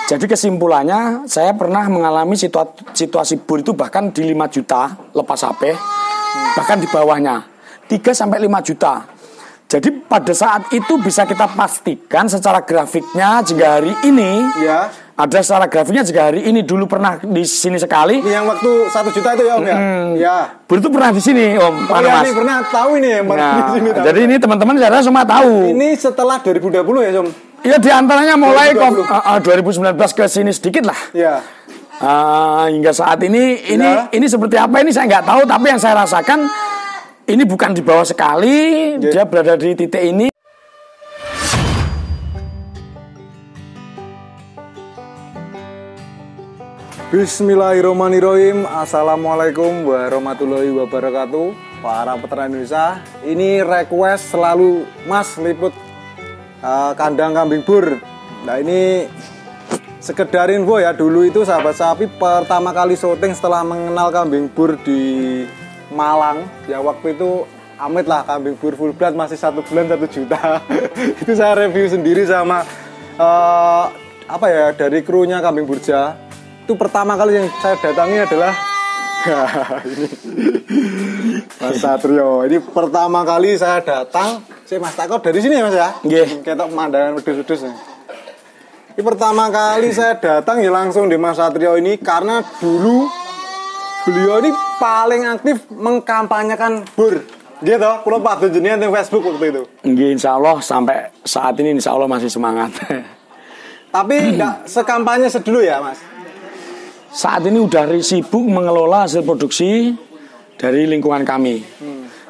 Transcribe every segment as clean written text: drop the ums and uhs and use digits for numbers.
Jadi kesimpulannya saya pernah mengalami situasi bur itu bahkan di 5 juta lepas HP, bahkan di bawahnya 3 sampai 5 juta. Jadi pada saat itu bisa kita pastikan secara grafiknya jika hari ini ya. Ada secara grafiknya jika hari ini dulu pernah di sini sekali. Ini yang waktu 1 juta itu ya Om ya? Ya. Bur itu pernah di sini Om. Oh ya, ini pernah tahu ini yang pernah di sini. Jadi ini teman-teman saya semua tahu. Ini setelah 2020 ya Om? Iya, diantaranya mulai 2019 ke sini sedikit lah. Iya. Hingga saat ini seperti apa ini saya nggak tahu, tapi yang saya rasakan ini bukan di bawah sekali, dia berada di titik ini. Bismillahirrahmanirrahim. Assalamualaikum warahmatullahi wabarakatuh. Para peternak Indonesia, ini request selalu Mas liput kandang kambing bur. Nah ini sekedar info ya, dulu itu sahabat sapi pertama kali syuting setelah mengenal kambing bur di Malang. Ya waktu itu amit lah, kambing bur full blood masih 1 bulan 1 juta. Itu saya review sendiri sama dari krunya Kambing Burja. Itu pertama kali yang saya datangi adalah ini Mas Satrio. Ini pertama kali saya datang. Mas Takut dari sini ya Mas ya? Nggih. Ketok pemandangan wedhus-wedhus. Ini pertama kali saya datang ya langsung di Mas Satrio ini karena dulu beliau ini paling aktif mengkampanyekan bur. Dia toh, kalau Pak jenengan di Facebook waktu itu. Nggih, insyaallah sampai saat ini insyaallah masih semangat. Tapi enggak sekampanye sedulu ya Mas? Saat ini udah sibuk mengelola hasil produksi dari lingkungan kami.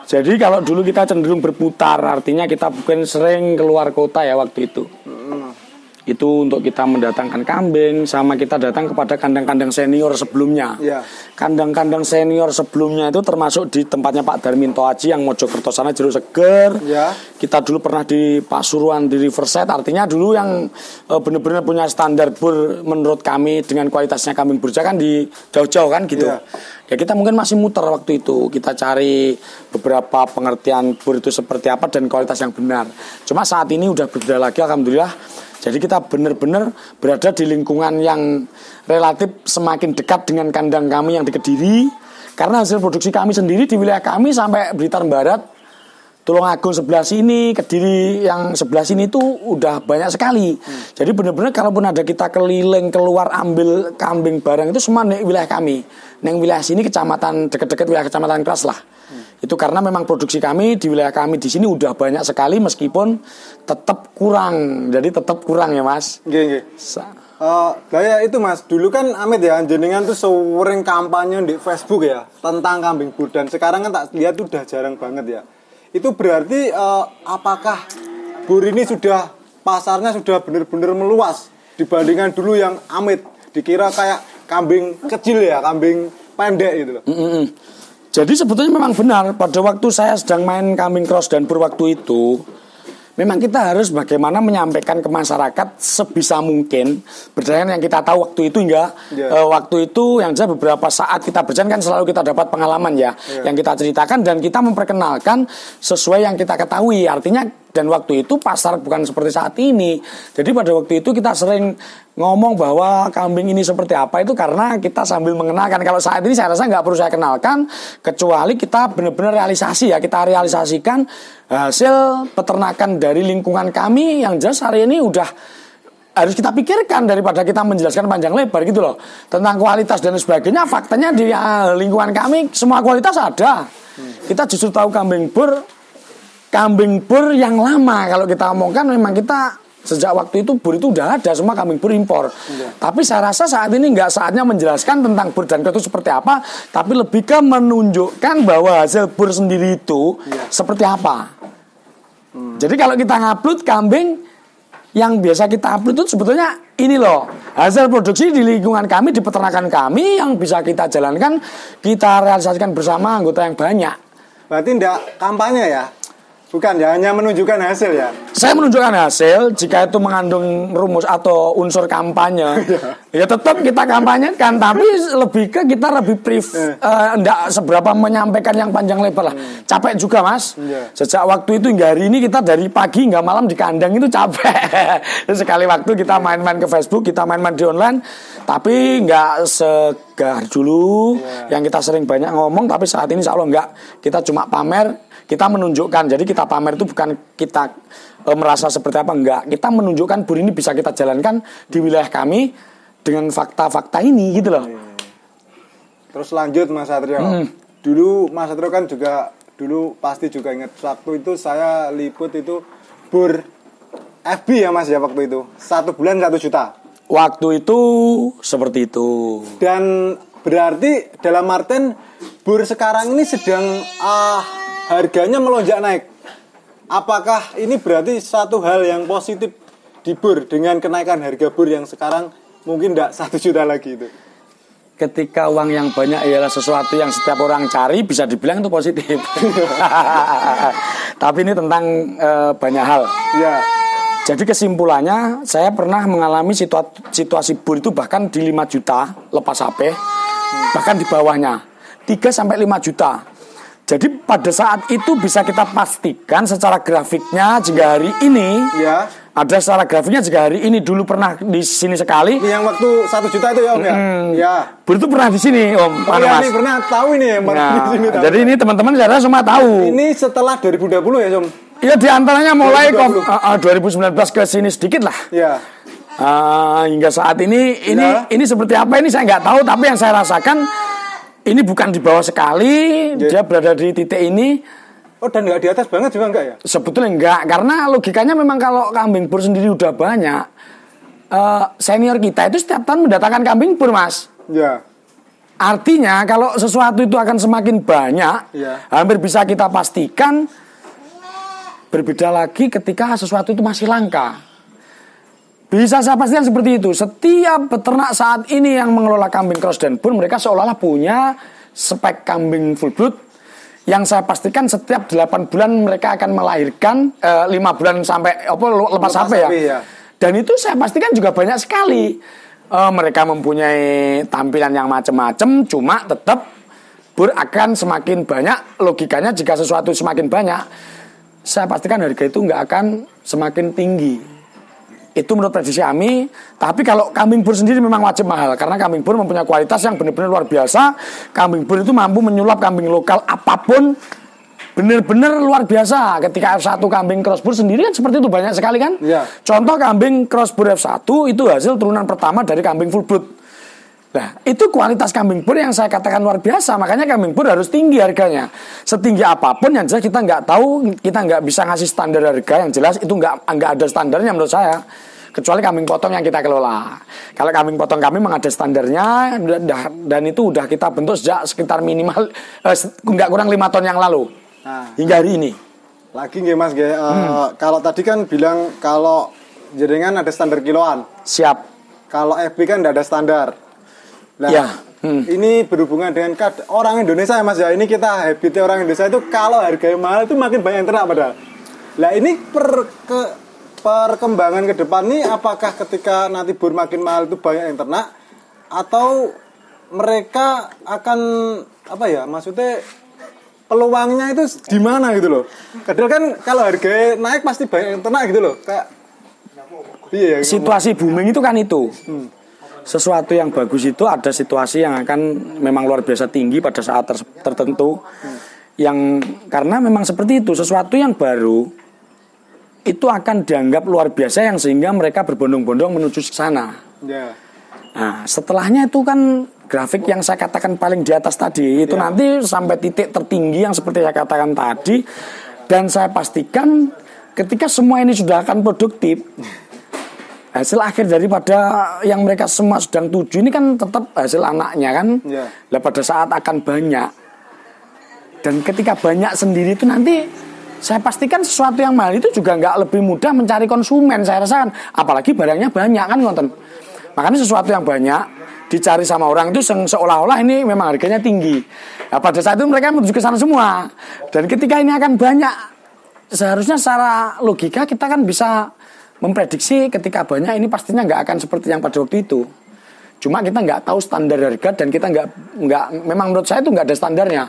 Jadi kalau dulu kita cenderung berputar, artinya kita bukan sering keluar kota ya waktu itu. Itu untuk kita mendatangkan kambing, sama kita datang kepada kandang-kandang senior sebelumnya. Kandang-kandang senior sebelumnya itu termasuk di tempatnya Pak Darminto Aji yang Mojokerto sana, Jero Seger. Kita dulu pernah di Pasuruan di Riverside, artinya dulu yang benar-benar punya standar bur menurut kami dengan kualitasnya Kambing Burja kan di jauh-jauh kan gitu. Ya kita mungkin masih muter waktu itu, kita cari beberapa pengertian bur itu seperti apa dan kualitas yang benar. Cuma saat ini udah berbeda lagi alhamdulillah. Jadi kita benar-benar berada di lingkungan yang relatif semakin dekat dengan kandang kami yang di Kediri. Karena hasil produksi kami sendiri di wilayah kami sampai Blitar Barat, Tulungagung sebelah sini, Kediri yang sebelah sini itu udah banyak sekali. Jadi benar-benar kalaupun ada kita keliling keluar ambil kambing barang itu semua di wilayah kami. Neng wilayah sini kecamatan dekat-dekat wilayah kecamatan Kras lah. Itu karena memang produksi kami di wilayah kami di sini udah banyak sekali meskipun tetap kurang. Jadi tetap kurang ya Mas. Nggih. Kayak itu Mas, dulu kan Amit ya jenengan tuh sering kampanye di Facebook ya tentang kambing bur, dan sekarang kan tak lihat udah jarang banget ya. Itu berarti apakah bur ini sudah pasarnya sudah benar-benar meluas dibandingkan dulu yang Amit dikira kayak kambing kecil ya, kambing pendek gitu loh. Jadi sebetulnya memang benar pada waktu saya sedang main kambing cross dan bur waktu itu, memang kita harus bagaimana menyampaikan ke masyarakat sebisa mungkin berdasarkan yang kita tahu waktu itu hingga waktu itu yang jelas beberapa saat kita berjalan kan selalu kita dapat pengalaman ya yang kita ceritakan dan kita memperkenalkan sesuai yang kita ketahui, artinya dan waktu itu pasar bukan seperti saat ini. Jadi pada waktu itu kita sering ngomong bahwa kambing ini seperti apa itu karena kita sambil mengenalkan. Kalau saat ini saya rasa nggak perlu saya kenalkan, kecuali kita benar-benar realisasi ya, kita realisasikan hasil peternakan dari lingkungan kami yang jelas hari ini udah harus kita pikirkan daripada kita menjelaskan panjang lebar gitu loh tentang kualitas dan sebagainya. Faktanya di lingkungan kami semua kualitas ada. Kita justru tahu kambing bur yang lama kalau kita omongkan memang kita sejak waktu itu bur itu udah ada semua kambing bur impor. Tapi saya rasa saat ini nggak saatnya menjelaskan tentang bur dan itu seperti apa, tapi lebih ke menunjukkan bahwa hasil bur sendiri itu seperti apa. Jadi kalau kita ngupload kambing yang biasa kita upload itu sebetulnya ini loh hasil produksi di lingkungan kami, di peternakan kami yang bisa kita jalankan, kita realisasikan bersama anggota yang banyak. Berarti enggak kampanye ya? Bukan ya, hanya menunjukkan hasil ya. Saya menunjukkan hasil jika itu mengandung rumus atau unsur kampanye. Ya tetap kita kampanyekan, tapi lebih ke kita lebih enggak seberapa menyampaikan yang panjang lebar lah. Capek juga Mas. Sejak waktu itu hingga hari ini kita dari pagi hingga malam di kandang itu capek. Sekali waktu kita main-main ke Facebook, kita main-main di online, tapi nggak segar dulu yang kita sering banyak ngomong. Tapi saat ini insya Allah nggak, kita cuma pamer. Kita menunjukkan, jadi kita pamer itu bukan kita merasa seperti apa, enggak. Kita menunjukkan bur ini bisa kita jalankan di wilayah kami dengan fakta-fakta ini gitu loh. Terus lanjut Mas Satrio. Dulu Mas Satrio kan juga dulu pasti juga ingat waktu itu saya liput itu bur FB ya Mas ya waktu itu. 1 bulan 1 juta. Waktu itu seperti itu. Dan berarti dalam artian bur sekarang ini sedang harganya melonjak naik. Apakah ini berarti satu hal yang positif di bur dengan kenaikan harga bur yang sekarang mungkin tidak 1 juta lagi itu? Ketika uang yang banyak ialah sesuatu yang setiap orang cari, bisa dibilang itu positif. Tapi ini tentang banyak hal. Ya. Jadi kesimpulannya, saya pernah mengalami situasi bur itu bahkan di 5 juta lepas HP, bahkan di bawahnya 3-5 juta. Jadi pada saat itu bisa kita pastikan secara grafiknya jika hari ini ada secara grafiknya jika hari ini dulu pernah di sini sekali. Ini yang waktu 1 juta itu ya Om ya? Ya. Bur itu pernah di sini Om. Mas. Ini pernah tahu ini ya, di sini. Jadi ini teman-teman saya semua tahu. Ini setelah 2020 ya Om? Iya, diantaranya mulai 2019 ke sini sedikit lah. Ya. Hingga saat ini seperti apa ini saya nggak tahu, tapi yang saya rasakan ini bukan di bawah sekali, dia berada di titik ini. Oh, dan nggak di atas banget juga enggak ya? Sebetulnya enggak, karena logikanya memang kalau kambing bur sendiri udah banyak, senior kita itu setiap tahun mendatangkan kambing bur Mas. Ya. Artinya kalau sesuatu itu akan semakin banyak, hampir bisa kita pastikan. Berbeda lagi ketika sesuatu itu masih langka. Bisa saya pastikan seperti itu. Setiap peternak saat ini yang mengelola kambing cross dan bur, mereka seolah-olah punya spek kambing full blood. Yang saya pastikan setiap 8 bulan mereka akan melahirkan 5 bulan sampai lepas HP ya. Dan itu saya pastikan juga banyak sekali. Mereka mempunyai tampilan yang macam-macam, cuma tetap bur akan semakin banyak. Logikanya jika sesuatu semakin banyak, saya pastikan harga itu nggak akan semakin tinggi. Itu menurut prediksi kami. Tapi kalau kambing bur sendiri memang wajib mahal, karena kambing bur mempunyai kualitas yang benar-benar luar biasa. Kambing bur itu mampu menyulap kambing lokal apapun, benar-benar luar biasa. Ketika F1 kambing cross bur sendiri kan seperti itu banyak sekali kan. Contoh kambing cross bur F1 itu hasil turunan pertama dari kambing full blood. Nah, itu kualitas kambing bur yang saya katakan luar biasa. Makanya kambing bur harus tinggi harganya. Setinggi apapun yang jelas kita nggak tahu, kita nggak bisa ngasih standar harga yang jelas. Itu nggak ada standarnya menurut saya. Kecuali kambing potong yang kita kelola. Kalau kambing potong kami memang ada standarnya, dan itu udah kita bentuk sejak sekitar minimal nggak kurang 5 tahun yang lalu. Hingga hari ini. Lagi nggih Mas nggih. Kalau tadi kan bilang kalau jenengan ada standar kiloan. Siap. Kalau FB kan nggak ada standar. Nah, ini berhubungan dengan orang Indonesia ya Mas ya. Ini kita habitnya orang Indonesia itu kalau harganya mahal itu makin banyak yang ternak padahal. Nah ini perkembangan ke depan nih, apakah ketika nanti bur makin mahal itu banyak yang ternak, atau mereka akan apa ya, maksudnya peluangnya itu di mana gitu loh. Kadang kan kalau harga naik pasti banyak yang ternak gitu loh. Kayak situasi booming itu kan itu. Sesuatu yang bagus itu ada situasi yang akan memang luar biasa tinggi pada saat tertentu. Yang karena memang seperti itu, sesuatu yang baru itu akan dianggap luar biasa, yang sehingga mereka berbondong-bondong menuju ke sana. Nah, setelahnya itu kan grafik yang saya katakan paling di atas tadi itu nanti sampai titik tertinggi yang seperti saya katakan tadi. Dan saya pastikan ketika semua ini sudah akan produktif, hasil akhir daripada yang mereka semua sedang tuju ini kan tetap hasil anaknya kan. Lah pada saat akan banyak, dan ketika banyak sendiri itu nanti saya pastikan sesuatu yang mahal itu juga nggak lebih mudah mencari konsumen, saya rasakan. Apalagi barangnya banyak kan ngonten. Makanya sesuatu yang banyak dicari sama orang itu seolah-olah ini memang harganya tinggi. Nah, pada saat itu mereka menuju ke sana semua. Dan ketika ini akan banyak seharusnya secara logika kita kan bisa memprediksi ketika banyak ini pastinya nggak akan seperti yang pada waktu itu. Cuma kita nggak tahu standar harga dan kita nggak memang menurut saya itu nggak ada standarnya.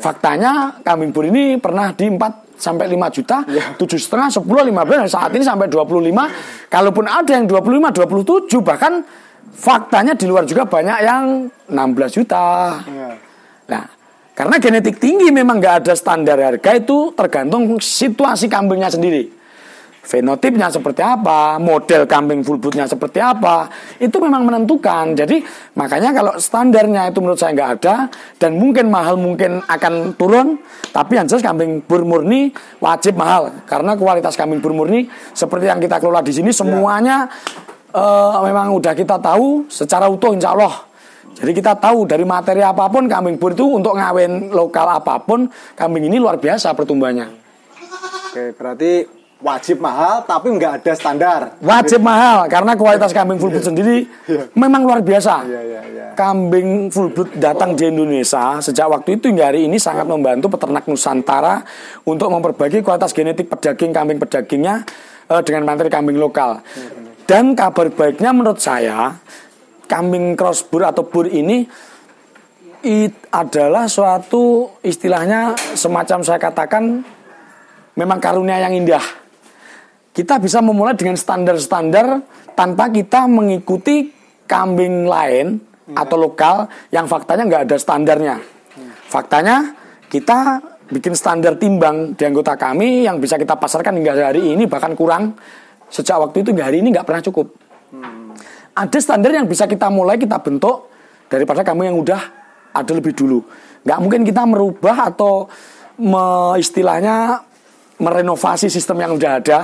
Faktanya kambing bur ini pernah di 4 sampai 5 juta, 7,5, 10, 15, saat ini sampai 25. Kalaupun ada yang 25, 27, bahkan faktanya di luar juga banyak yang 16 juta. Nah, karena genetik tinggi memang nggak ada standar harga, itu tergantung situasi kambingnya sendiri. Fenotipnya seperti apa, model kambing full bloodnya seperti apa, itu memang menentukan. Jadi makanya kalau standarnya itu menurut saya nggak ada, dan mungkin mahal mungkin akan turun, tapi yang jelas kambing bur murni wajib mahal, karena kualitas kambing bur murni seperti yang kita kelola di sini semuanya memang udah kita tahu secara utuh insya Allah. Jadi kita tahu dari materi apapun kambing bur itu untuk ngawin lokal apapun, kambing ini luar biasa pertumbuhannya. Oke, berarti wajib mahal tapi nggak ada standar. Wajib mahal karena kualitas kambing full blood sendiri memang luar biasa. Kambing full blood datang di Indonesia sejak waktu itu hingga hari ini sangat membantu peternak Nusantara untuk memperbaiki kualitas genetik pedaging kambing pedagingnya dengan materi kambing lokal. Dan kabar baiknya menurut saya kambing cross bur atau bur ini adalah suatu istilahnya semacam saya katakan memang karunia yang indah. Kita bisa memulai dengan standar-standar tanpa kita mengikuti kambing lain atau lokal yang faktanya nggak ada standarnya. Faktanya kita bikin standar timbang di anggota kami yang bisa kita pasarkan hingga hari ini, bahkan kurang. Sejak waktu itu hingga hari ini nggak pernah cukup. Ada standar yang bisa kita mulai, kita bentuk daripada kami yang udah ada lebih dulu. Nggak mungkin kita merubah atau istilahnya merenovasi sistem yang udah ada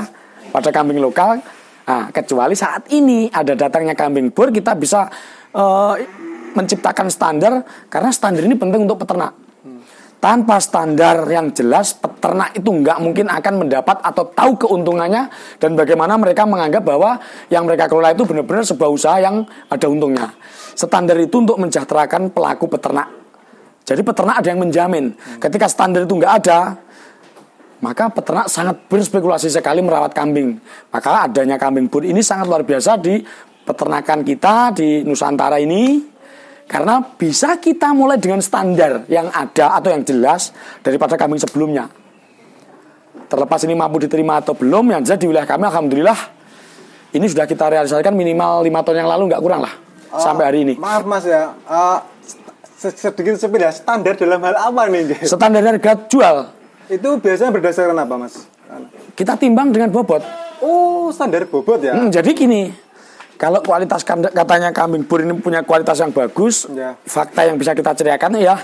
pada kambing lokal. Nah, kecuali saat ini ada datangnya kambing bur, kita bisa menciptakan standar, karena standar ini penting untuk peternak. Tanpa standar yang jelas, peternak itu nggak mungkin akan mendapat atau tahu keuntungannya dan bagaimana mereka menganggap bahwa yang mereka kelola itu benar-benar sebuah usaha yang ada untungnya. Standar itu untuk mensejahterakan pelaku peternak. Jadi peternak ada yang menjamin. Ketika standar itu nggak ada, maka peternak sangat berspekulasi sekali merawat kambing. Maka adanya kambing bur ini sangat luar biasa di peternakan kita di Nusantara ini. Karena bisa kita mulai dengan standar yang ada atau yang jelas daripada kambing sebelumnya. Terlepas ini mampu diterima atau belum, yang jelas di wilayah kami alhamdulillah ini sudah kita realisasikan minimal 5 tahun yang lalu, nggak kurang lah sampai hari ini. Maaf mas ya, sedikit sepeda standar dalam hal apa nih? Standar harga jual itu biasanya berdasarkan apa mas? Kita timbang dengan bobot. Oh, standar bobot ya? Jadi gini, kalau kualitas katanya kambing bur ini punya kualitas yang bagus, fakta yang bisa kita ceritakan ya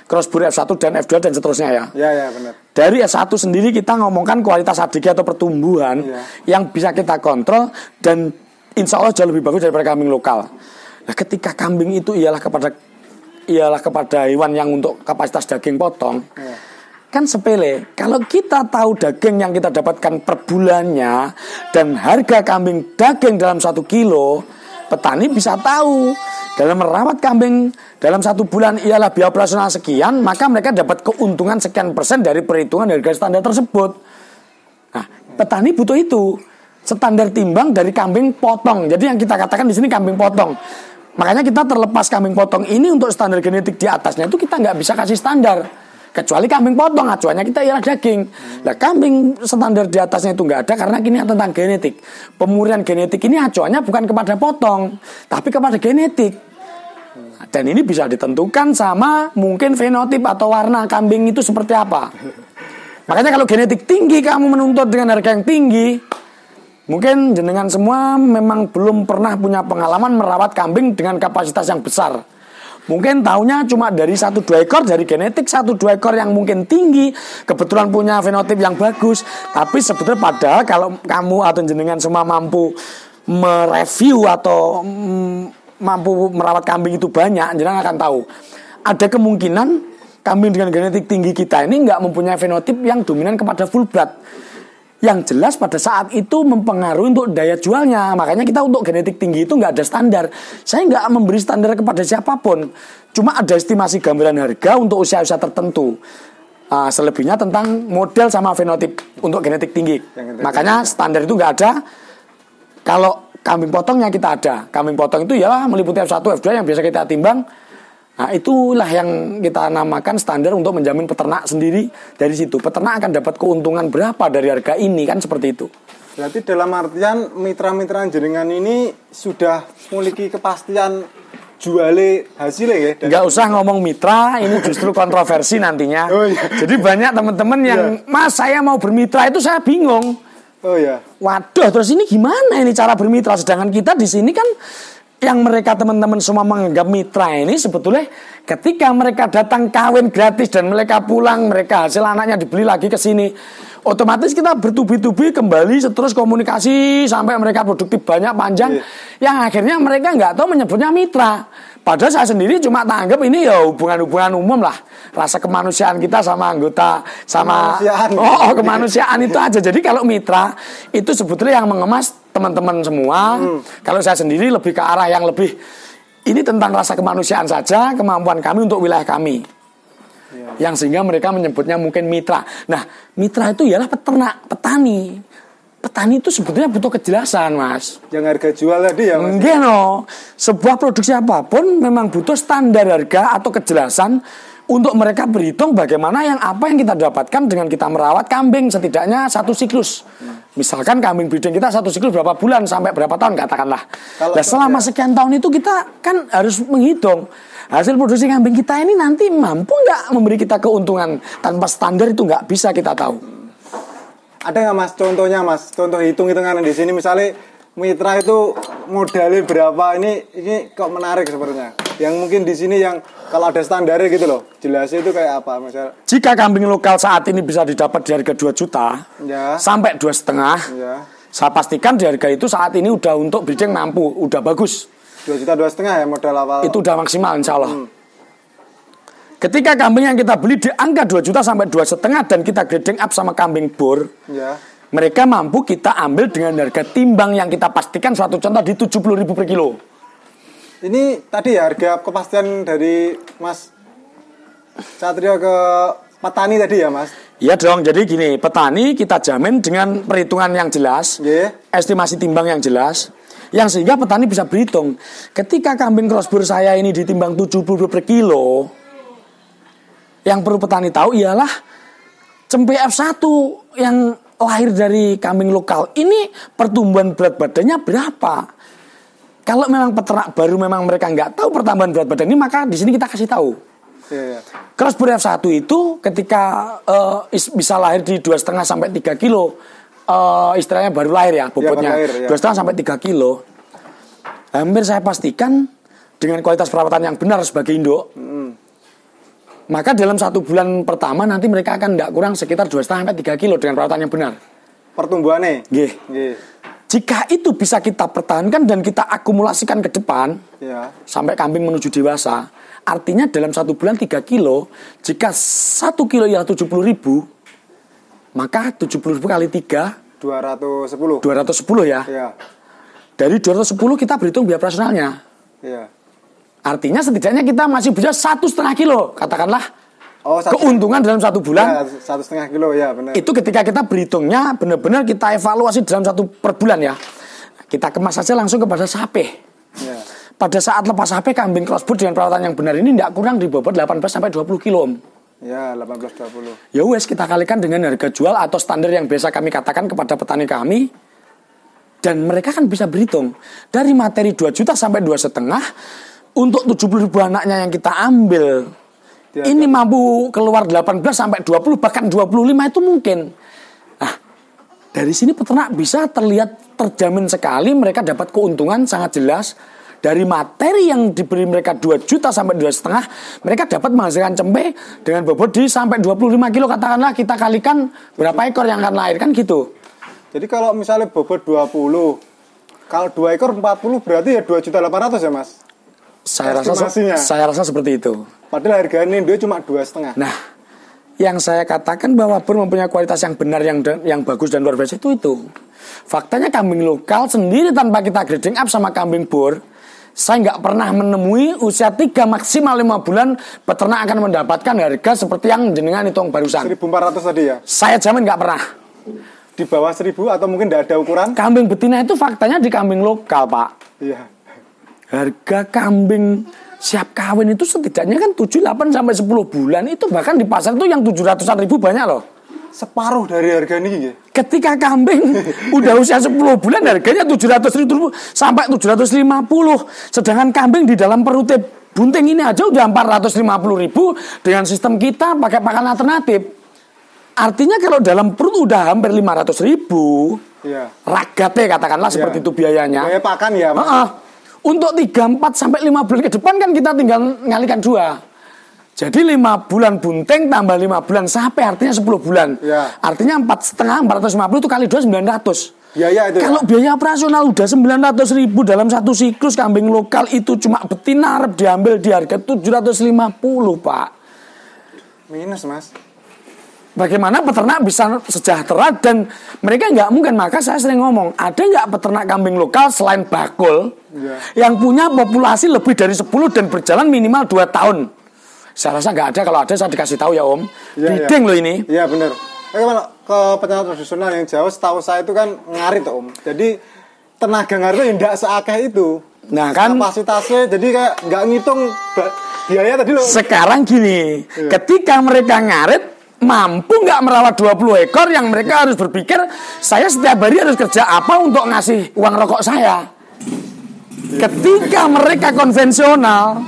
cross bur F1 dan F2 dan seterusnya ya. Ya benar. Dari S1 sendiri kita ngomongkan kualitas ADG atau pertumbuhan yang bisa kita kontrol dan insya Allah jauh lebih bagus daripada kambing lokal. Nah, ketika kambing itu ialah kepada hewan yang untuk kapasitas daging potong. Kan sepele. Kalau kita tahu daging yang kita dapatkan per bulannya dan harga kambing daging dalam 1 kilo, petani bisa tahu dalam merawat kambing dalam 1 bulan ialah biaya operasional sekian, maka mereka dapat keuntungan sekian persen dari perhitungan harga standar tersebut. Nah, petani butuh itu standar timbang dari kambing potong. Jadi yang kita katakan di sini kambing potong. Makanya kita terlepas kambing potong ini untuk standar genetik di atasnya itu kita nggak bisa kasih standar. Kecuali kambing potong, acuannya kita ialah daging. Nah, kambing standar di atasnya itu nggak ada karena ini tentang genetik. Pemurnian genetik ini acuannya bukan kepada potong, tapi kepada genetik. Dan ini bisa ditentukan sama mungkin fenotip atau warna kambing itu seperti apa. Makanya kalau genetik tinggi kamu menuntut dengan harga yang tinggi, mungkin jenengan semua memang belum pernah punya pengalaman merawat kambing dengan kapasitas yang besar. Mungkin taunya cuma dari 1-2 ekor, dari genetik 1-2 ekor yang mungkin tinggi, kebetulan punya fenotip yang bagus. Tapi sebetulnya padahal kalau kamu atau jenengan semua mampu mereview atau mampu merawat kambing itu banyak, jenengan akan tahu ada kemungkinan kambing dengan genetik tinggi kita ini nggak mempunyai fenotip yang dominan kepada full blood. Yang jelas pada saat itu mempengaruhi untuk daya jualnya. Makanya kita untuk genetik tinggi itu nggak ada standar. Saya nggak memberi standar kepada siapapun. Cuma ada estimasi gambaran harga untuk usia-usia tertentu. Selebihnya tentang model sama fenotip untuk genetik tinggi. Makanya standar itu nggak ada. Kalau kambing potongnya kita ada. Kambing potong itu ya meliputi F1, F2 yang biasa kita timbang. Nah, itulah yang kita namakan standar untuk menjamin peternak sendiri. Dari situ peternak akan dapat keuntungan berapa dari harga ini, kan seperti itu. Berarti dalam artian mitra-mitra jenengan ini sudah memiliki kepastian juale hasilnya ya? Nggak usah ngomong mitra, ini justru kontroversi nantinya. Oh, iya. Jadi banyak teman-teman yang Mas saya mau bermitra, itu saya bingung. Oh ya. Waduh, terus ini gimana ini cara bermitra? Sedangkan kita di sini kan yang mereka teman-teman semua menganggap mitra ini sebetulnya ketika mereka datang kawin gratis dan mereka pulang, mereka hasil anaknya dibeli lagi ke sini, otomatis kita bertubi-tubi kembali terus komunikasi sampai mereka produktif banyak panjang, yang akhirnya mereka nggak tahu menyebutnya mitra. Padahal saya sendiri cuma tanggap ini ya hubungan-hubungan umum lah, rasa kemanusiaan kita sama anggota sama kemanusiaan itu aja. Jadi kalau mitra itu sebetulnya yang mengemas teman-teman semua. Kalau saya sendiri lebih ke arah yang lebih ini tentang rasa kemanusiaan saja, kemampuan kami untuk wilayah kami. Yang sehingga mereka menyebutnya mungkin mitra. Nah, mitra itu ialah peternak, petani. Petani itu sebetulnya butuh kejelasan, Mas. Yang harga jual tadi ya, Mas? Enggak, no. Sebuah produksi apapun memang butuh standar harga atau kejelasan untuk mereka berhitung bagaimana apa yang kita dapatkan dengan kita merawat kambing setidaknya satu siklus. Misalkan kambing breeding kita satu siklus berapa bulan sampai berapa tahun katakanlah. Nah, selama sekian tahun itu kita kan harus menghitung hasil produksi kambing kita ini nanti mampu nggak memberi kita keuntungan. Tanpa standar itu nggak bisa kita tahu. Ada nggak, Mas, contohnya, Mas? Contoh hitung-hitungan di sini misalnya mitra itu modalnya berapa, ini kok menarik sebenarnya. Yang mungkin di sini yang kalau ada standarnya gitu loh, jelasnya itu kayak apa, misal? Jika kambing lokal saat ini bisa didapat di harga 2 juta sampai 2,5, saya pastikan di harga itu saat ini udah untuk breeding mampu, udah bagus. 2 juta 2,5 ya modal awal. Itu udah maksimal insya Allah. Ketika kambing yang kita beli di angka 2 juta sampai 2,5 dan kita grading up sama kambing bor, mereka mampu kita ambil dengan harga timbang yang kita pastikan, suatu contoh di 70.000 per kilo. Ini tadi ya harga kepastian dari Mas Satrio ke petani tadi ya, Mas? Iya dong, jadi gini, petani kita jamin dengan perhitungan yang jelas, estimasi timbang yang jelas, yang sehingga petani bisa berhitung. Ketika kambing crossbur saya ini ditimbang 70 per kilo, yang perlu petani tahu ialah cempe F1 yang lahir dari kambing lokal ini pertumbuhan berat badannya berapa. Kalau memang peternak baru memang mereka nggak tahu pertambahan berat badan ini, maka di sini kita kasih tahu. Crossbur F1 itu ketika bisa lahir di 2,5 sampai 3 kilo, istilahnya baru lahir ya bobotnya, 2,5 sampai 3 kilo. Hampir saya pastikan dengan kualitas perawatan yang benar sebagai induk, maka dalam 1 bulan pertama nanti mereka akan tidak kurang sekitar 2,5 sampai 3 kilo dengan perawatan yang benar. Pertumbuhannya? Jika itu bisa kita pertahankan dan kita akumulasikan ke depan, sampai kambing menuju dewasa, artinya dalam 1 bulan 3 kilo, jika 1 kilo ya 70.000, maka 70.000 kali 3 210 ya. Dari 210 kita berhitung biaya operasionalnya. Artinya setidaknya kita masih bisa 1,5 kilo, katakanlah keuntungan dalam 1 bulan. 1,5 kilo ya benar. Itu ketika kita berhitungnya benar-benar kita evaluasi dalam 1 per bulan ya. Kita kemas saja langsung kepada sapi. Pada saat lepas sapi kambing crossbur dengan perawatan yang benar ini tidak kurang di bobot 18 sampai 20 kilo. Ya 18-20. Ya wes kita kalikan dengan harga jual atau standar yang biasa kami katakan kepada petani kami. Dan mereka kan bisa berhitung dari materi 2 juta sampai 2,5. Untuk 70.000 anaknya yang kita ambil, ini mampu keluar 18 sampai 20 bahkan 25 itu mungkin. Nah, dari sini peternak bisa terlihat terjamin sekali mereka dapat keuntungan sangat jelas dari materi yang diberi mereka 2 juta sampai 2,5. Mereka dapat menghasilkan cempe dengan bobot di sampai 25 kilo, katakanlah kita kalikan berapa ekor yang akan lahir kan gitu. Jadi kalau misalnya bobot 20, kalau 2 ekor 40 berarti ya 2.800.000 ya, Mas? Saya rasa seperti itu. Padahal harganya dia cuma 2,5. Nah, yang saya katakan bahwa bor mempunyai kualitas yang benar, yang bagus dan luar biasa itu. Faktanya kambing lokal sendiri tanpa kita grading up sama kambing bor, saya nggak pernah menemui usia 3 maksimal 5 bulan peternak akan mendapatkan harga seperti yang jenengan hitung barusan. 1.400 tadi ya? Saya jamin nggak pernah. Di bawah 1.000 atau mungkin tidak ada ukuran? Kambing betina itu faktanya di kambing lokal, Pak. Iya. Harga kambing siap kawin itu setidaknya kan 7, 8 sampai 10 bulan. Itu bahkan di pasar itu yang 700-an ribu banyak loh. Separuh dari harga ini ya? Ketika kambing udah usia 10 bulan harganya 700 ribu sampai 750. Sedangkan kambing di dalam perut bunting ini aja udah 450 ribu dengan sistem kita pakai pakan alternatif. Artinya kalau dalam perut udah hampir 500 ribu, ya. Ragate katakanlah seperti itu biayanya. Biaya pakan ya, Mas? Untuk 3, 4 sampai 5 bulan ke depan kan kita tinggal ngalikan 2. Jadi 5 bulan bunting tambah 5 bulan sapi artinya 10 bulan. Ya. Artinya 4,5 450 itu kali 2 900. Biaya itu. Kalau biaya operasional udah 900 ribu dalam satu siklus kambing lokal itu cuma betina arep diambil di harga 750, Pak. Minus, Mas. Bagaimana peternak bisa sejahtera dan mereka nggak mungkin, maka saya sering ngomong ada nggak peternak kambing lokal selain bakul yang punya populasi lebih dari 10 dan berjalan minimal 2 tahun. Saya rasa nggak ada, kalau ada saya dikasih tahu ya Om. Biding loh ini. Iya benar. Kalau ke peternak tradisional yang jauh setahu saya itu kan ngarit Om. Jadi tenaga ngarit tidak seakeh itu. Nah kan kapasitasnya jadi kayak nggak ngitung biaya tadi loh. Sekarang gini, ketika mereka ngarit mampu nggak merawat 20 ekor yang mereka harus berpikir saya setiap hari harus kerja apa untuk ngasih uang rokok saya. Ketika mereka konvensional,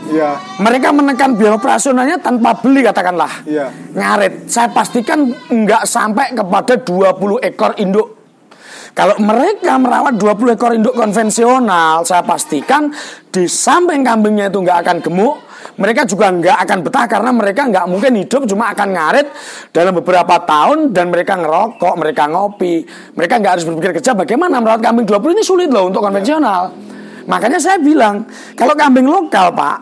mereka menekan biaya operasionalnya tanpa beli katakanlah. Ngarit, saya pastikan nggak sampai kepada 20 ekor induk. Kalau mereka merawat 20 ekor induk konvensional, saya pastikan di samping kambingnya itu nggak akan gemuk, mereka juga nggak akan betah karena mereka nggak mungkin hidup cuma akan ngarit dalam beberapa tahun dan mereka ngerokok, mereka ngopi, mereka nggak harus berpikir kerja bagaimana merawat kambing 20 ini sulit loh untuk konvensional. Makanya saya bilang kalau kambing lokal Pak,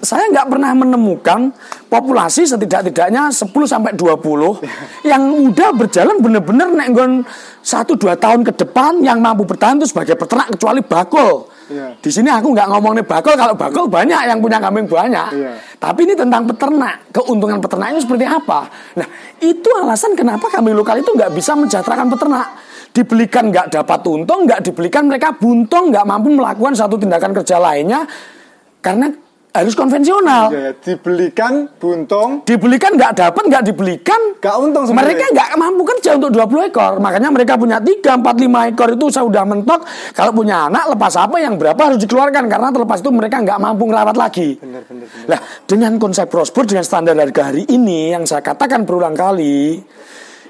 saya nggak pernah menemukan populasi setidak-tidaknya 10 sampai 20 yang udah berjalan bener-bener nenggon 1-2 tahun ke depan yang mampu bertahan itu sebagai peternak kecuali bakul. Di sini aku nggak ngomongin bakul, kalau bakul banyak yang punya kambing banyak. Tapi ini tentang peternak, keuntungan peternaknya seperti apa. Nah itu alasan kenapa kambing lokal itu nggak bisa mensejahterakan peternak. Dibelikan nggak dapat untung, nggak dibelikan mereka buntung, nggak mampu melakukan satu tindakan kerja lainnya karena harus konvensional. Dibelikan buntung, dibelikan nggak dapat, nggak dibelikan nggak untung sebenarnya. Mereka nggak mampu kerja untuk 20 ekor. Makanya mereka punya 3, 4, 5 ekor itu sudah mentok. Kalau punya anak lepas apa yang berapa harus dikeluarkan karena terlepas itu mereka nggak mampu ngerawat lagi. Benar. Nah dengan konsep Prosper dengan standar harga hari ini yang saya katakan berulang kali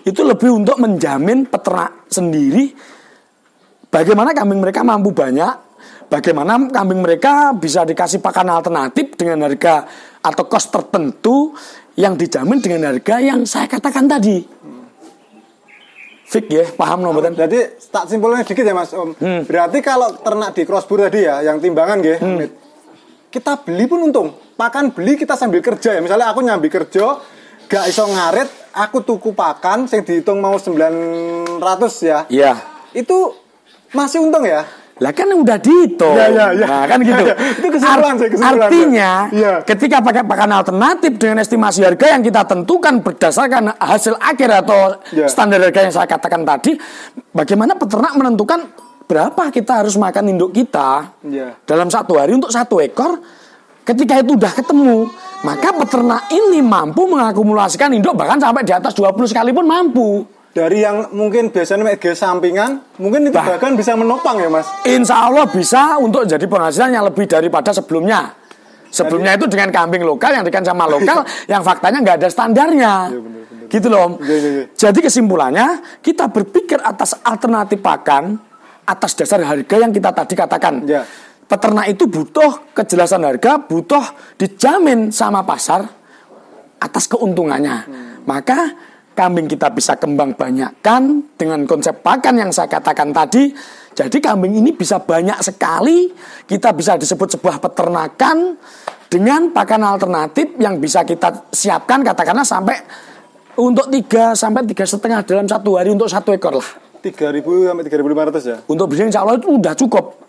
itu lebih untuk menjamin peternak sendiri bagaimana kambing mereka mampu banyak, bagaimana kambing mereka bisa dikasih pakan alternatif dengan harga atau kos tertentu yang dijamin dengan harga yang saya katakan tadi. Fik ya, paham no betul? Jadi tak simpulnya dikit ya Mas Om. Berarti kalau ternak di crossbur tadi ya, yang timbangan ya, kita beli pun untung. Pakan beli kita sambil kerja ya. Misalnya aku nyambi kerja, gak iso ngarit, aku tuku pakan yang dihitung mau 900 ya. Iya. Itu masih untung ya? Lah kan udah dihitung. Ya. Nah kan gitu. Itu kesimpulan. Artinya ketika pakai pakan alternatif dengan estimasi harga yang kita tentukan berdasarkan hasil akhir atau standar harga yang saya katakan tadi, bagaimana peternak menentukan berapa kita harus makan induk kita dalam satu hari untuk 1 ekor. Ketika itu udah ketemu, maka peternak ini mampu mengakumulasikan induk bahkan sampai di atas 20 sekalipun mampu. Dari yang mungkin biasanya media sampingan, mungkin itu bahkan bisa menopang ya Mas? Insya Allah bisa untuk jadi penghasilan yang lebih daripada sebelumnya. Sebelumnya itu dengan kambing lokal yang dikan sama lokal yang faktanya nggak ada standarnya. Bener. Gitu loh Om. Jadi kesimpulannya kita berpikir atas alternatif pakan atas dasar harga yang kita tadi katakan. Peternak itu butuh kejelasan harga, butuh dijamin sama pasar atas keuntungannya. Maka kambing kita bisa kembang banyakkan dengan konsep pakan yang saya katakan tadi. Jadi kambing ini bisa banyak sekali. Kita bisa disebut sebuah peternakan dengan pakan alternatif yang bisa kita siapkan katakanlah sampai untuk 3 sampai 3,5 dalam satu hari untuk 1 ekor lah. 3.000 sampai 3.500 ya. Untuk bisnis insya Allah itu udah cukup.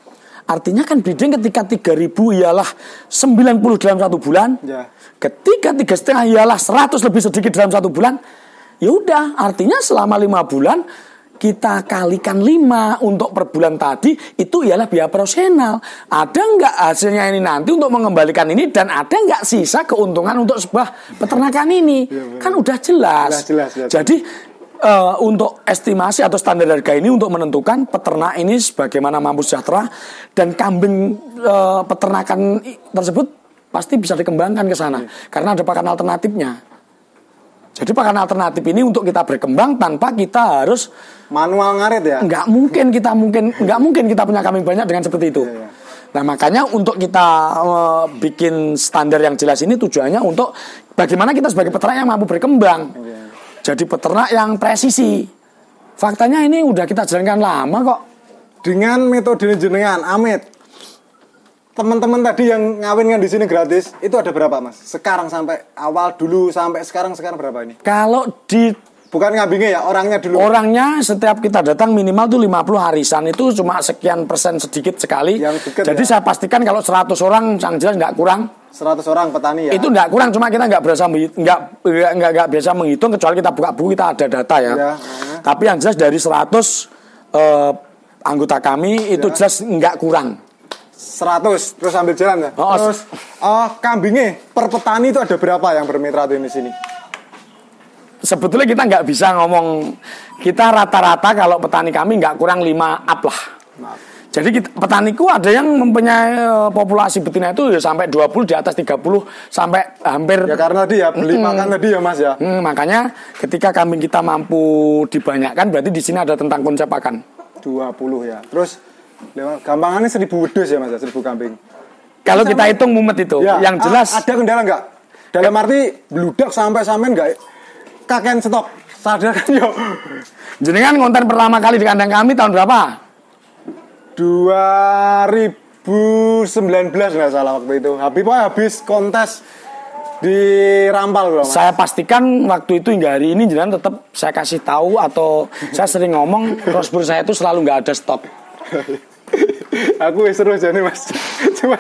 Artinya kan breeding ketika 3.000 ialah 90 dalam 1 bulan. Ya. Ketika 3,5 ialah 100 lebih sedikit dalam 1 bulan. Ya udah, artinya selama 5 bulan kita kalikan 5 untuk per bulan tadi, itu ialah biaya operasional. Ada nggak hasilnya ini nanti untuk mengembalikan ini, dan ada nggak sisa keuntungan untuk sebuah peternakan ini? Ya, kan udah jelas. Jelas. Jadi untuk estimasi atau standar harga ini untuk menentukan peternak ini sebagaimana mampu sejahtera, dan kambing peternakan tersebut pasti bisa dikembangkan ke sana karena ada pakan alternatifnya. Jadi pakan alternatif ini untuk kita berkembang tanpa kita harus manual ngarit ya. Nggak mungkin kita punya kambing banyak dengan seperti itu. Iya. Nah, makanya untuk kita bikin standar yang jelas ini tujuannya untuk bagaimana kita sebagai peternak yang mampu berkembang. Iya. Jadi peternak yang presisi. Faktanya ini udah kita jalankan lama kok. Dengan metode jenengan, Amit. Teman-teman tadi yang ngawinkan di sini gratis, itu ada berapa, Mas? Sekarang sampai awal dulu sampai sekarang berapa ini? Kalau di bukan ngambingnya ya, orangnya dulu. Orangnya setiap kita datang minimal tuh 50 harisan, itu cuma sekian persen sedikit sekali. Jadi saya pastikan kalau 100 orang yang jelas nggak kurang. 100 orang petani ya. Itu nggak kurang, cuma kita nggak biasa menghitung kecuali kita buka buku, kita ada data ya. Tapi yang jelas dari 100 anggota kami itu jelas nggak kurang. 100 terus ambil jalan ya. Terus kambingnya per petani itu ada berapa yang bermitra di sini? Sebetulnya kita nggak bisa ngomong, kita rata-rata kalau petani kami nggak kurang 5 up lah. Jadi petaniku ada yang mempunyai populasi betina itu ya sampai 20, di atas 30 sampai hampir. Ya karena dia beli makan tadi ya Mas ya. Makanya ketika kambing kita mampu dibanyakan, berarti di sini ada tentang konsep pakan. 20 ya. Terus gampangannya 1.000 wedus ya Mas ya, 1.000 kambing. Kalau kita hitung mumet itu, ya, yang jelas. Ada kendala nggak? Dalam arti bludak sampai nggak kakek stok. Sadar kan yo. Jenengan konten pertama kali di kandang kami tahun berapa? 2019 nggak salah waktu itu. Habis kontes di Rampal Mas. Saya pastikan waktu itu hingga hari ini jenengan tetap saya kasih tahu, atau saya sering ngomong crossbreed saya itu selalu nggak ada stok. Aku seru jadi Mas. Cuman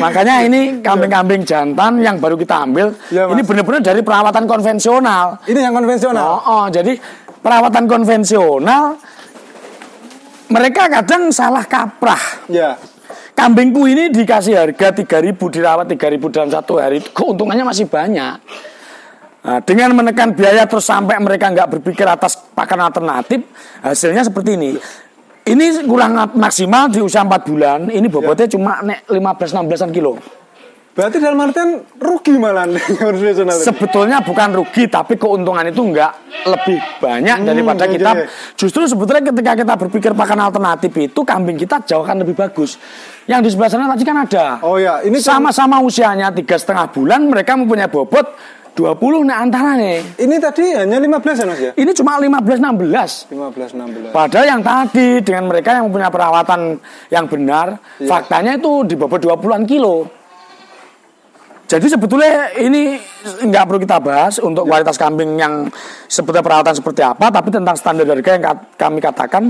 makanya ini kambing-kambing jantan yang baru kita ambil, ya, ini benar-benar dari perawatan konvensional. Ini yang konvensional. Jadi perawatan konvensional mereka kadang salah kaprah. Ya. Kambingku ini dikasih harga 3.000, dirawat 3.000 dalam 1 hari, keuntungannya masih banyak. Nah, dengan menekan biaya terus sampai mereka nggak berpikir atas pakan alternatif, hasilnya seperti ini. Ini kurang maksimal di usia 4 bulan, ini bobotnya cuma 15-16 kilo. Berarti dalam artian rugi malah. Sebetulnya bukan rugi, tapi keuntungan itu nggak lebih banyak daripada kita. Justru sebetulnya ketika kita berpikir pakan alternatif itu, kambing kita jauh kan lebih bagus. Yang di sebelah sana tadi kan ada. Oh ya, ini sama-sama usianya 3,5 bulan, mereka mempunyai bobot 20 antara nih. Ini tadi hanya 15 ya Mas ya? Ini cuma 15-16. 15-16. Padahal yang tadi dengan mereka yang mempunyai perawatan yang benar, faktanya itu di bawah 20-an kilo. Jadi sebetulnya ini nggak perlu kita bahas untuk kualitas kambing yang sebetulnya perawatan seperti apa, tapi tentang standar harga yang kami katakan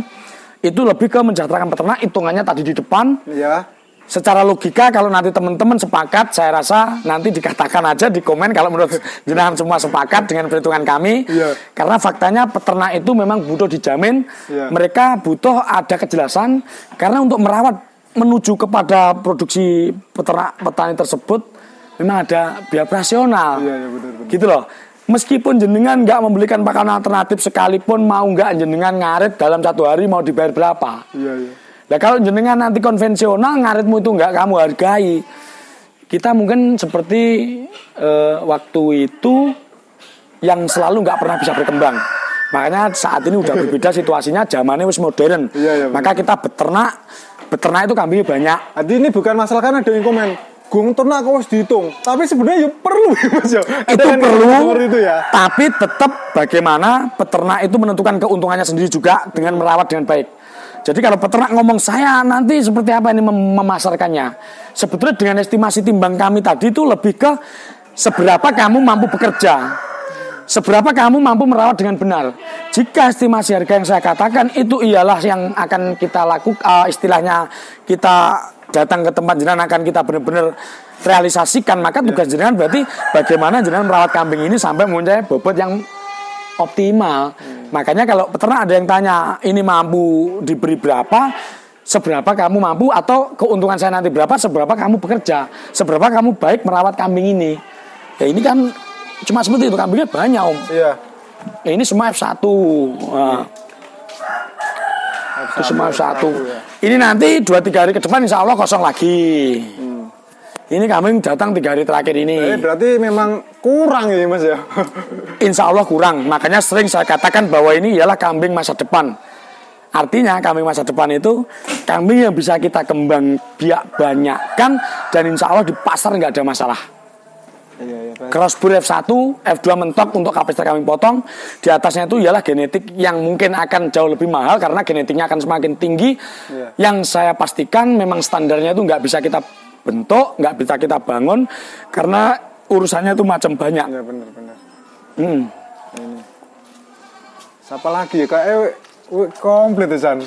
itu lebih ke mensejahterakan peternak. Hitungannya tadi di depan. Ya. Secara logika kalau nanti teman-teman sepakat, saya rasa nanti dikatakan aja di komen kalau menurut jenengan semua sepakat dengan perhitungan kami. Karena faktanya peternak itu memang butuh dijamin. Mereka butuh ada kejelasan, karena untuk merawat menuju kepada produksi peternak petani tersebut memang ada biaya operasional. Betul. Gitu loh. Meskipun jenengan nggak membelikan pakan alternatif sekalipun, mau nggak jenengan ngarit dalam 1 hari mau dibayar berapa? Nah kalau jenengan nanti konvensional, ngaritmu itu nggak kamu hargai. Kita mungkin seperti waktu itu yang selalu nggak pernah bisa berkembang. Makanya saat ini udah berbeda situasinya, zamannya wis modern. Maka kita beternak itu kambingnya banyak. Jadi ini bukan masalah, kan ada yang komen, gung ternak kok harus dihitung. Tapi sebenarnya ya perlu Mas ya. Itu perlu. Itu ya. Tapi tetap bagaimana peternak itu menentukan keuntungannya sendiri juga dengan merawat dengan baik. Jadi kalau peternak ngomong saya nanti seperti apa ini memasarkannya, sebetulnya dengan estimasi timbang kami tadi itu lebih ke seberapa kamu mampu bekerja. Seberapa kamu mampu merawat dengan benar? Jika estimasi harga yang saya katakan itu ialah yang akan kita lakukan, istilahnya kita datang ke tempat jenengan akan kita benar-benar realisasikan, maka tugas jenengan berarti bagaimana jenengan merawat kambing ini sampai mempunyai bobot yang optimal. Makanya kalau peternak ada yang tanya, ini mampu diberi berapa? Seberapa kamu mampu, atau keuntungan saya nanti berapa? Seberapa kamu bekerja? Seberapa kamu baik merawat kambing ini? Ya ini kan cuma seperti itu, kambingnya banyak Om. Iya. Ya, ini semua F1. Nah, itu semua F1. Ya. Ini nanti 2-3 hari ke depan insya Allah kosong lagi. Ini kambing datang 3 hari terakhir ini. Berarti memang kurang ya Mas ya. Insya Allah kurang. Makanya sering saya katakan bahwa ini ialah kambing masa depan. Artinya kambing masa depan itu kambing yang bisa kita kembang biak banyakkan, dan insya Allah di pasar nggak ada masalah. Crossbreed F1, F2 mentok untuk kapasitas kambing potong. Di atasnya itu ialah genetik yang mungkin akan jauh lebih mahal karena genetiknya akan semakin tinggi. Yang saya pastikan memang standarnya itu nggak bisa kita bentuk, nggak bisa kita bangun karena urusannya itu macam banyak. Ya benar-benar. Ini. Siapa lagi ya? Kayak komplit ya San.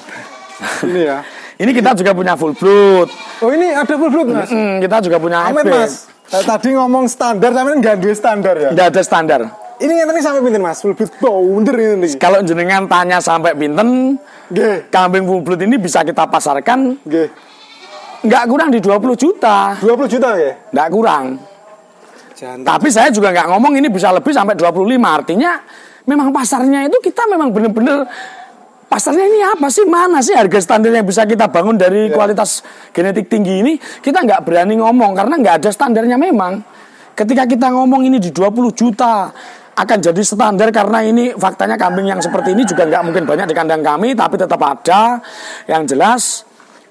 Ini ya. Ini kita juga punya full brood. Oh ini ada full brood Mas? Kita juga punya Amin Mas. Tadi ngomong standar, tapi nggak ada standar ya? Nggak ada standar. Ini yang sampai pinten Mas? Full blood bounder ini. Kalau jenengan tanya sampai pinten, kambing full blood ini bisa kita pasarkan, nggak kurang di 20 juta. 20 juta ya? Nggak kurang. Jantan. Tapi saya juga nggak ngomong ini bisa lebih sampai 25. Artinya memang pasarnya itu kita memang benar-benar pasarnya ini apa sih, mana sih harga standar yang bisa kita bangun dari kualitas genetik tinggi ini. Kita nggak berani ngomong karena nggak ada standarnya memang. Ketika kita ngomong ini di 20 juta akan jadi standar, karena ini faktanya kambing yang seperti ini juga nggak mungkin banyak di kandang kami, tapi tetap ada. Yang jelas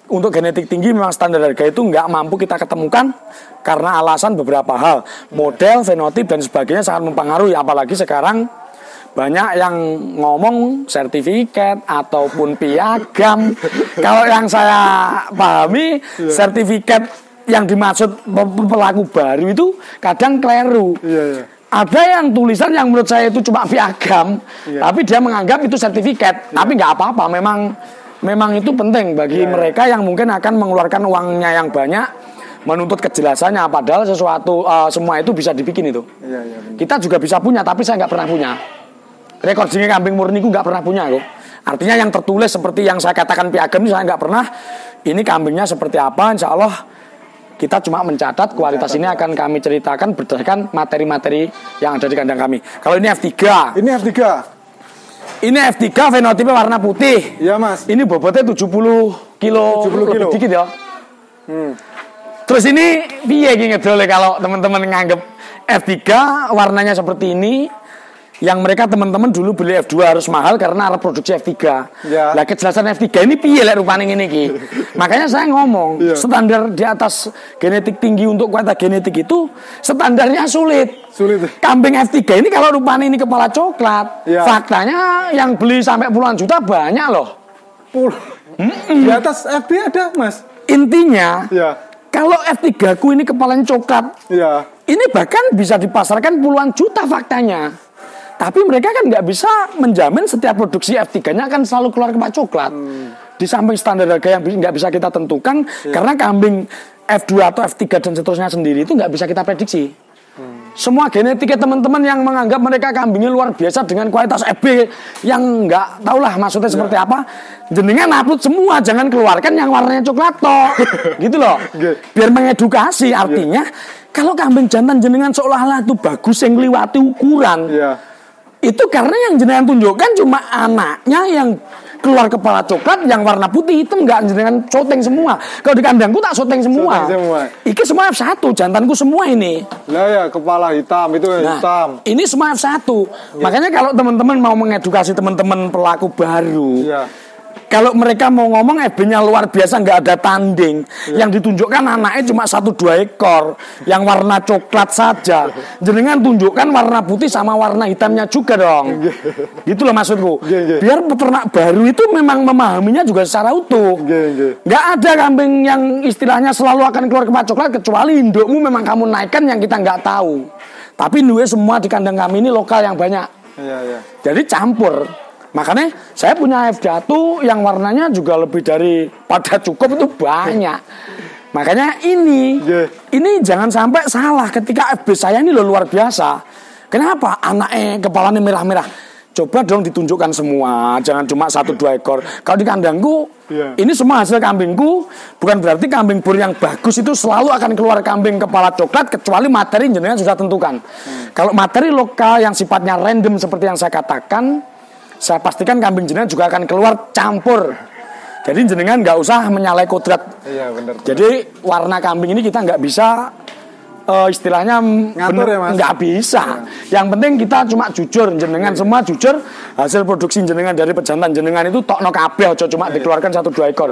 untuk genetik tinggi memang standar harga itu nggak mampu kita ketemukan karena alasan beberapa hal, model, fenotip dan sebagainya sangat mempengaruhi. Apalagi sekarang banyak yang ngomong sertifikat ataupun piagam. Kalau yang saya pahami, sertifikat yang dimaksud pelaku baru itu kadang keliru. Ada yang tulisan yang menurut saya itu cuma piagam, tapi dia menganggap itu sertifikat. Tapi nggak apa-apa, memang itu penting bagi mereka yang mungkin akan mengeluarkan uangnya yang banyak menuntut kejelasannya. Padahal sesuatu semua itu bisa dibikin itu. Kita juga bisa punya, tapi saya nggak pernah punya. Rekor jengking kambing murni ku nggak pernah punya kok. Artinya yang tertulis seperti yang saya katakan piagam ini saya nggak pernah. Ini kambingnya seperti apa, insya Allah kita cuma mencatat. Kualitas ini akan kami ceritakan berdasarkan materi-materi yang ada di kandang kami. Kalau ini F3. Ini F3. Ini F3 fenotipe warna putih. Iya Mas. Ini bobotnya 70 kilo. 70 kilo. Dikit ya. Terus ini piye ngedole kalau teman-teman nganggep F3 warnanya seperti ini. Yang mereka teman-teman dulu beli F2 harus mahal karena alat produksi F3. Lah kejelasan F3 ini piye lek rupane ngene iki. Makanya saya ngomong, standar di atas genetik tinggi untuk kualitas genetik itu standarnya sulit. Kambing F3 ini kalau rupane ini kepala coklat, faktanya yang beli sampai puluhan juta banyak loh. Di atas FB ada, Mas. Intinya, kalau F3 ku ini kepalanya coklat, ini bahkan bisa dipasarkan puluhan juta faktanya. Tapi mereka kan nggak bisa menjamin setiap produksi F3-nya akan selalu keluar kepala coklat. Di samping standar harga yang nggak bisa kita tentukan, karena kambing F2 atau F3 dan seterusnya sendiri itu nggak bisa kita prediksi. Semua genetika teman-teman yang menganggap mereka kambingnya luar biasa dengan kualitas FB yang nggak tahulah maksudnya seperti apa, jenengan upload semua, jangan keluarkan yang warnanya coklat toh. Gitu loh. Biar mengedukasi. Artinya kalau kambing jantan jenengan seolah-olah itu bagus yang ngliwati ukuran. Itu karena yang jenengan tunjukkan cuma anaknya yang keluar kepala coklat, yang warna putih hitam nggak jenengan shooting semua. Kalau di kandangku tak shooting semua. Iki semua F1, jantanku semua ini. Lah ya, kepala hitam itu hitam. Ini semua F1. Makanya kalau teman-teman mau mengedukasi teman-teman pelaku baru, kalau mereka mau ngomong FB-nya luar biasa nggak ada tanding, yang ditunjukkan anaknya cuma 1-2 ekor, yang warna coklat saja, jenengan tunjukkan warna putih sama warna hitamnya juga dong. Gitu loh maksudku. Biar peternak baru itu memang memahaminya juga secara utuh. Nggak ada kambing yang istilahnya selalu akan keluar kepala coklat kecuali indukmu memang kamu naikkan yang kita nggak tahu. Tapi duwe semua di kandang kami ini lokal yang banyak. Iya. Jadi campur. Makanya saya punya F1 yang warnanya juga lebih daripada cukup itu banyak. Makanya ini jangan sampai salah ketika FB saya ini luar biasa. Kenapa? Anaknya kepalanya merah-merah. Coba dong ditunjukkan semua, jangan cuma 1-2 ekor. Kalau di kandangku, ini semua hasil kambingku. Bukan berarti kambing bur yang bagus itu selalu akan keluar kambing kepala coklat, kecuali materi jenengan sudah tentukan. Kalau materi lokal yang sifatnya random seperti yang saya katakan, saya pastikan kambing jenengan juga akan keluar campur. Jadi jenengan nggak usah menyalai kodrat. Iya benar. Jadi warna kambing ini kita nggak bisa istilahnya ngatur ya mas? Nggak bisa. Yang penting kita cuma jujur, jenengan semua jujur. Hasil produksi jenengan dari pejantan jenengan itu tokno kabeh, cuma dikeluarkan 1-2 ekor.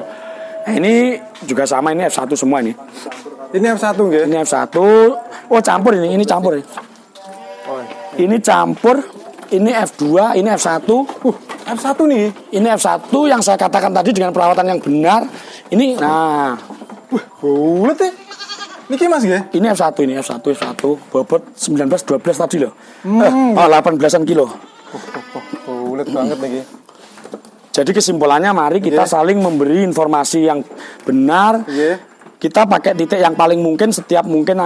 Nah, ini juga sama, ini F1 semua ini. Ini F1 nggih? Ini F1. Oh campur ini campur. Ini campur. Ini F2, ini F1. F1 nih. Ini F1 yang saya katakan tadi dengan perawatan yang benar. Ini nah. Bulet ya. Niki mas ya? Ini F1 bobot 19-12 tadi loh. 18-an kilo. Bulet banget niki. Jadi kesimpulannya mari kita saling memberi informasi yang benar. Kita pakai titik yang paling mungkin setiap mungkin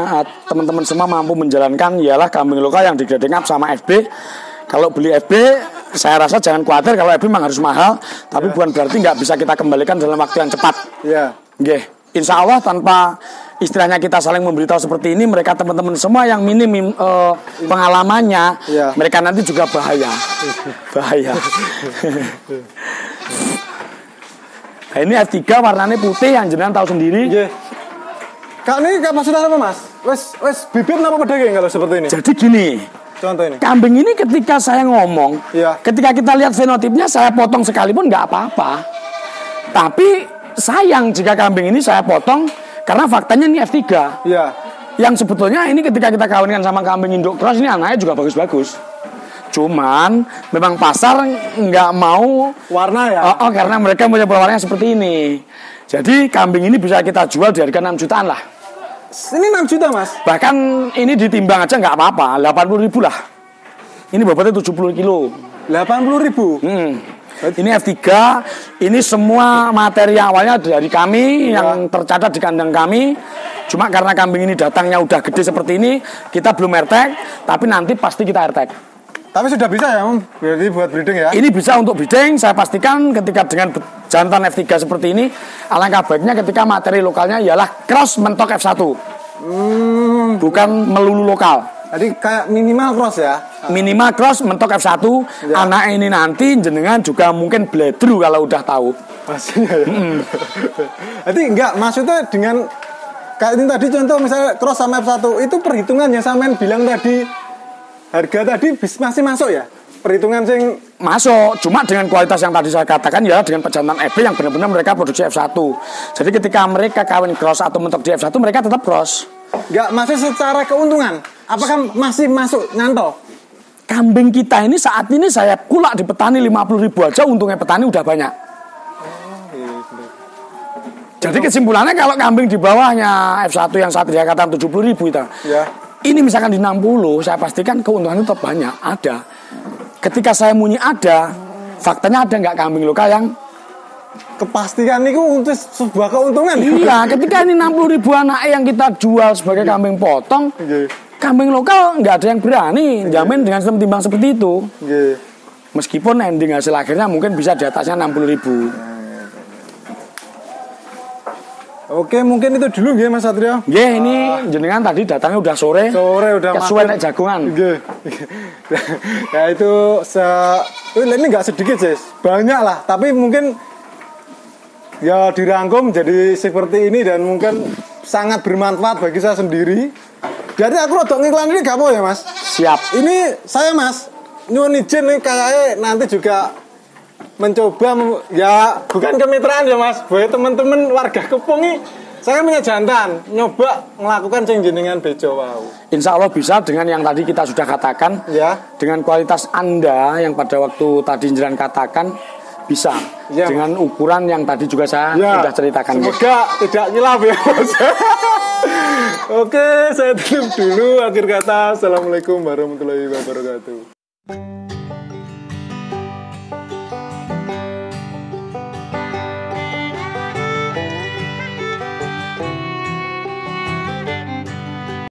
teman-teman semua mampu menjalankan ialah kambing lokal yang digrading up sama FB. Kalau beli FB saya rasa jangan khawatir kalau FB memang harus mahal, tapi bukan berarti nggak bisa kita kembalikan dalam waktu yang cepat. Insya Allah tanpa istilahnya kita saling memberitahu seperti ini, mereka teman-teman semua yang minim pengalamannya, mereka nanti juga bahaya. Nah, ini F3 warnanya putih yang jenengan tahu sendiri. Kak ini kapasitas apa mas? Wes bibir apa pedagang kalau seperti ini? Jadi gini. Contoh ini. Kambing ini ketika saya ngomong, ketika kita lihat fenotipnya saya potong sekalipun nggak apa-apa. Tapi sayang jika kambing ini saya potong karena faktanya ini F3. Yang sebetulnya ini ketika kita kawinkan sama kambing induk cross ini anaknya juga bagus-bagus. Cuman memang pasar nggak mau warna ya. Karena mereka punya warnanya seperti ini. Jadi kambing ini bisa kita jual di harga 6 jutaan lah. Ini 6 juta mas? Bahkan ini ditimbang aja nggak apa-apa, 80.000 lah. Ini bobotnya 70 kilo. 80.000? Ini F3, ini semua materi awalnya dari kami yang tercatat di kandang kami. Cuma karena kambing ini datangnya udah gede seperti ini, kita belum airtag, tapi nanti pasti kita airtag. Tapi sudah bisa ya om, berarti buat breeding ya? Ini bisa untuk breeding, saya pastikan ketika dengan jantan F3 seperti ini, alangkah baiknya ketika materi lokalnya ialah cross mentok F1. Bukan melulu lokal. Jadi kayak minimal cross ya? Minimal cross mentok F1. Anak ini nanti jenengan juga mungkin bledru kalau udah tahu. Pastinya ya? Jadi enggak, maksudnya dengan kayak ini tadi contoh misalnya cross sama F1, itu perhitungannya sampean bilang tadi harga tadi masih masuk ya? Perhitungan sing masuk, cuma dengan kualitas yang tadi saya katakan ya dengan pejantan FB yang benar-benar mereka produksi F1. Jadi ketika mereka kawin cross atau mentok di F1 mereka tetap cross. Enggak, masih secara keuntungan apakah masih masuk nyantol? Kambing kita ini saat ini saya kulak di petani 50.000 aja, untungnya petani udah banyak. Jadi kesimpulannya kalau kambing di bawahnya F1 yang saat dia katakan 70.000 itu. Ini misalkan di 60, saya pastikan keuntungannya tetap banyak, ada. Ketika saya munyi ada, faktanya ada nggak kambing lokal yang kepastian itu untuk sebuah keuntungan. Iya, ketika ini 60.000 anak yang kita jual sebagai kambing potong, kambing lokal nggak ada yang berani jamin dengan sistem timbang seperti itu. Meskipun ending hasil akhirnya mungkin bisa di atasnya 60.000. Oke, mungkin itu dulu ya Mas Satrio. Ini jenengan tadi datangnya udah sore. Sore udah kesuwen nek jagongan. Ya itu ini enggak sedikit, Sis. Banyak lah, tapi mungkin ya dirangkum jadi seperti ini dan mungkin sangat bermanfaat bagi saya sendiri. Jadi aku rodok ngiklan ini gak apa ya, Mas? Siap. Ini saya, Mas, nyuwun izin nih kayaknya nanti juga mencoba ya bukan kemitraan ya mas, buat teman-teman warga Kepung nih saya kan punya jantan nyoba melakukan sing jenengan bejo wow. Insya Allah bisa dengan yang tadi kita sudah katakan dengan kualitas Anda yang pada waktu tadi jenengan katakan bisa dengan ukuran yang tadi juga saya sudah ceritakan. Semoga tidak nyelap ya mas. Oke, saya tutup dulu. Akhir kata, assalamualaikum warahmatullahi wabarakatuh.